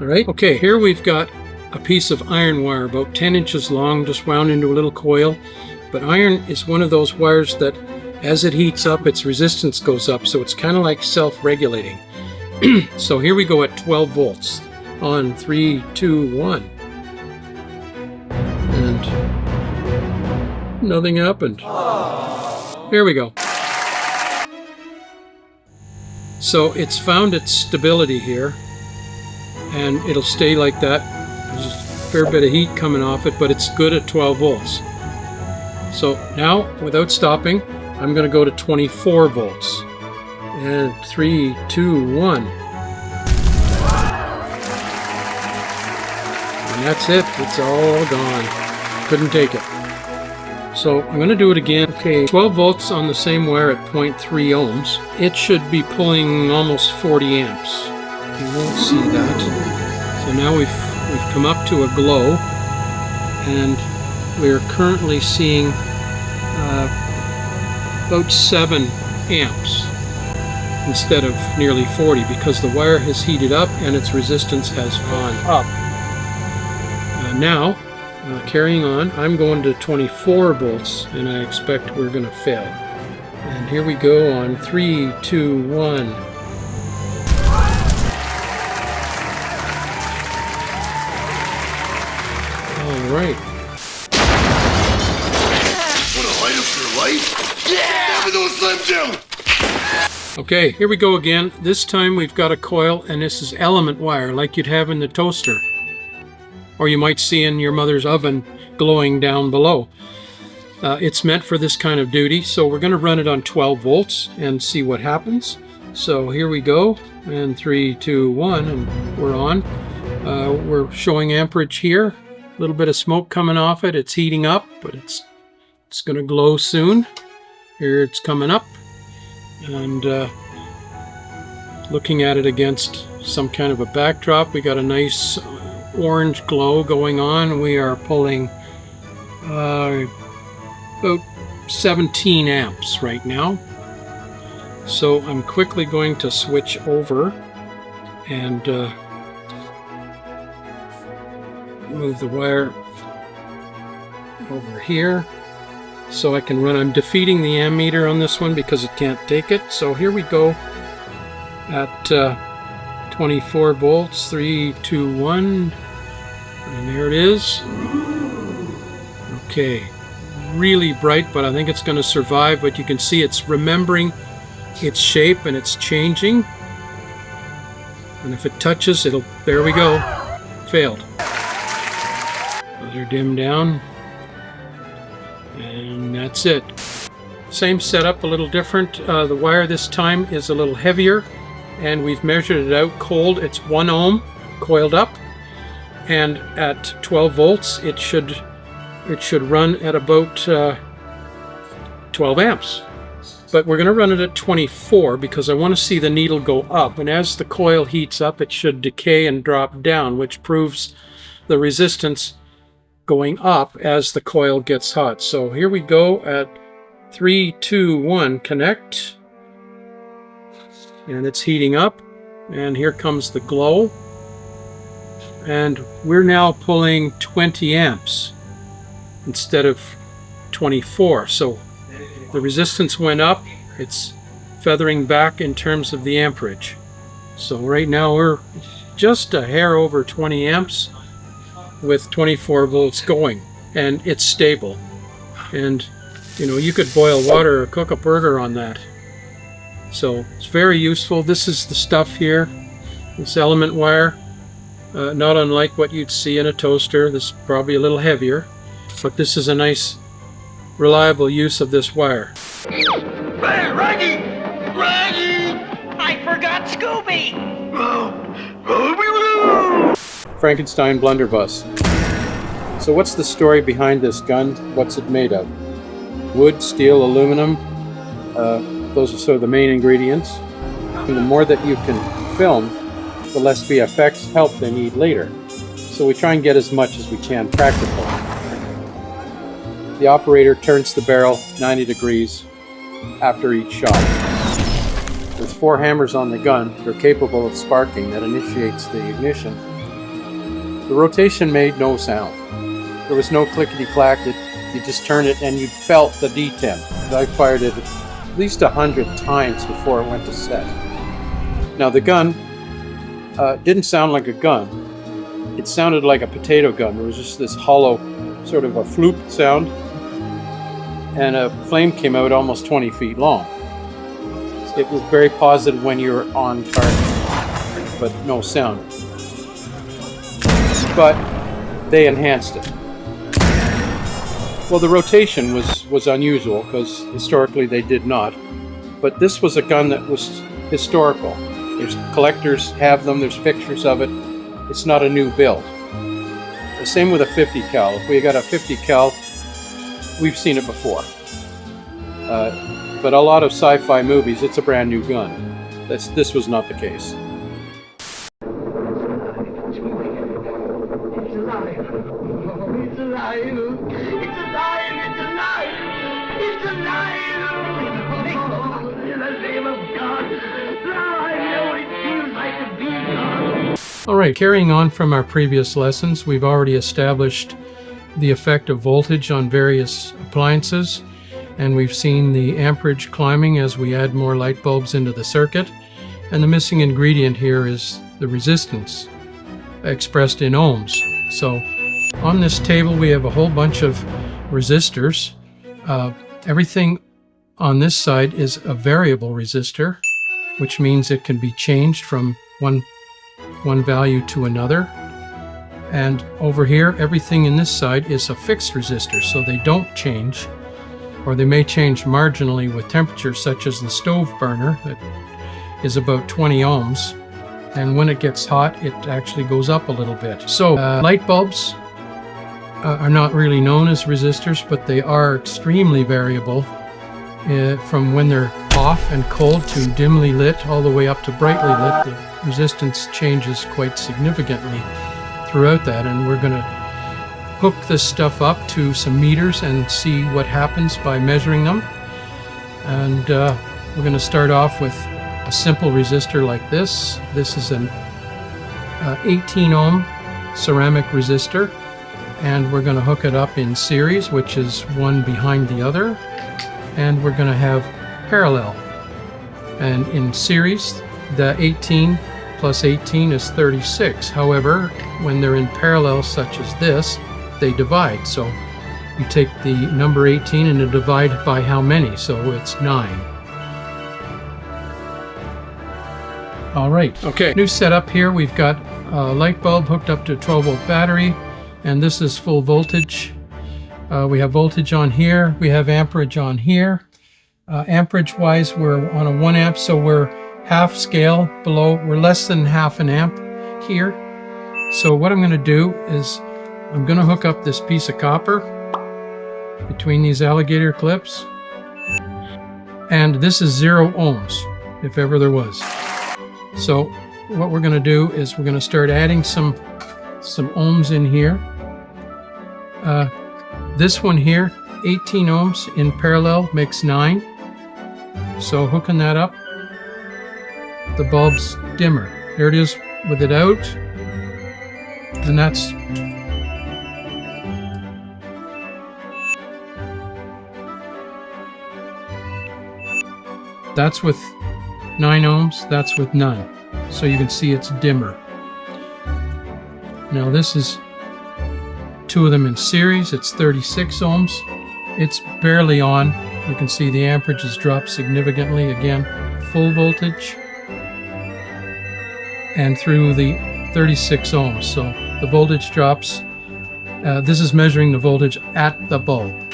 right, okay, here we've got a piece of iron wire about 10 inches long, just wound into a little coil. But iron is one of those wires that as it heats up, its resistance goes up, so it's kind of like self-regulating. So here we go at 12 volts on 3, 2, 1. And nothing happened. There we go. So it's found its stability here, and it'll stay like that. There's a fair bit of heat coming off it, but it's good at 12 volts. So now, without stopping, I'm going to go to 24 volts. And 3, 2, 1. And that's it. It's all gone. Couldn't take it. So I'm going to do it again. Okay, 12 volts on the same wire at 0.3 ohms. It should be pulling almost 40 amps. You won't see that. So now we've come up to a glow, and we're currently seeing about 7 amps instead of nearly 40, because the wire has heated up and its resistance has gone up. Now, carrying on, I'm going to 24 volts, and I expect we're going to fail. And here we go on 3, 2, 1. All right. Want to light up your light? Yeah! Never those Slim Jim! Okay, here we go again. This time we've got a coil, and this is element wire like you'd have in the toaster, or you might see in your mother's oven glowing down below. It's meant for this kind of duty, so we're going to run it on 12 volts and see what happens. So here we go, and 3, 2, 1, and we're on. We're showing amperage here. A little bit of smoke coming off it. It's heating up, but it's going to glow soon. Here it's coming up, and looking at it against some kind of a backdrop, we got a nice orange glow going on. We are pulling about 17 amps right now. So I'm quickly going to switch over and move the wire over here so I can run. I'm defeating the ammeter on this one because it can't take it. So here we go at 24 volts, 3, 2, 1, and there it is. Okay, really bright, but I think it's going to survive. But you can see it's remembering its shape and it's changing. And if it touches, it'll, there we go, failed. Those are dimmed down. And that's it. Same setup, a little different. The wire this time is a little heavier, and we've measured it out cold. It's 1 ohm coiled up, and at 12 volts it should run at about 12 amps. But we're going to run it at 24 because I want to see the needle go up, and as the coil heats up it should decay and drop down, which proves the resistance going up as the coil gets hot. So here we go at 3, 2, 1, connect, and it's heating up, and here comes the glow, and we're now pulling 20 amps instead of 24. So the resistance went up, it's feathering back in terms of the amperage. So right now we're just a hair over 20 amps with 24 volts going, and it's stable. And you know, you could boil water or cook a burger on that. So it's very useful. This is the stuff here, this element wire, not unlike what you'd see in a toaster. This is probably a little heavier, but this is a nice reliable use of this wire. Hey, Raggy! Raggy! I forgot Scooby! Frankenstein blunderbuss. So what's the story behind this gun? What's it made of? Wood, steel, aluminum. Those are sort of the main ingredients. And the more that you can film, the less VFX help they need later. So we try and get as much as we can practical. The operator turns the barrel 90 degrees after each shot. With 4 hammers on the gun, they're capable of sparking that initiates the ignition, The rotation made no sound. There was no clickety-clack. You just turned it and you felt the detemp. I fired it at least 100 times before it went to set. Now the gun didn't sound like a gun. It sounded like a potato gun. There was just this hollow, sort of a floop sound, and a flame came out almost 20 feet long. It was very positive when you were on target, but no sound. But they enhanced it. Well, the rotation was unusual because historically they did not. But this was a gun that was historical. There's collectors have them. There's pictures of it. It's not a new build. The same with a 50 cal. If we got a 50 cal, we've seen it before. But a lot of sci-fi movies, it's a brand new gun. This was not the case. Alright, carrying on from our previous lessons, we've already established the effect of voltage on various appliances, and we've seen the amperage climbing as we add more light bulbs into the circuit, and the missing ingredient here is the resistance expressed in ohms. So on this table we have a whole bunch of resistors. Everything on this side is a variable resistor, which means it can be changed from one value to another. And over here, everything in this side is a fixed resistor, so they don't change, or they may change marginally with temperature, such as the stove burner that is about 20 ohms, and when it gets hot it actually goes up a little bit. So light bulbs are not really known as resistors, but they are extremely variable from when they're off and cold to dimly lit all the way up to brightly lit. The resistance changes quite significantly throughout that, and we're going to hook this stuff up to some meters and see what happens by measuring them. And we're going to start off with a simple resistor like this. This is an 18 ohm ceramic resistor, and we're going to hook it up in series, which is one behind the other, and we're going to have parallel. And in series, the 18 plus 18 is 36. However, when they're in parallel such as this, they divide. So you take the number 18 and you divide by how many, so it's 9. All right, okay. New setup here, we've got a light bulb hooked up to a 12-volt battery, and this is full voltage. We have voltage on here, we have amperage on here. Amperage wise, we're on a 1 amp, so we're half scale below. We're less than half an amp here. So what I'm going to do is I'm going to hook up this piece of copper between these alligator clips, and this is 0 ohms if ever there was. So what we're going to do is we're going to start adding some ohms in here. This one here, 18 ohms in parallel makes 9. So hooking that up, the bulb's dimmer. There it is with it out, and that's with 9 ohms, that's with none. So you can see it's dimmer. Now this is 2 of them in series, it's 36 ohms. It's barely on. You can see the amperage has dropped significantly. Again, full voltage and through the 36 ohms. So the voltage drops. This is measuring the voltage at the bulb.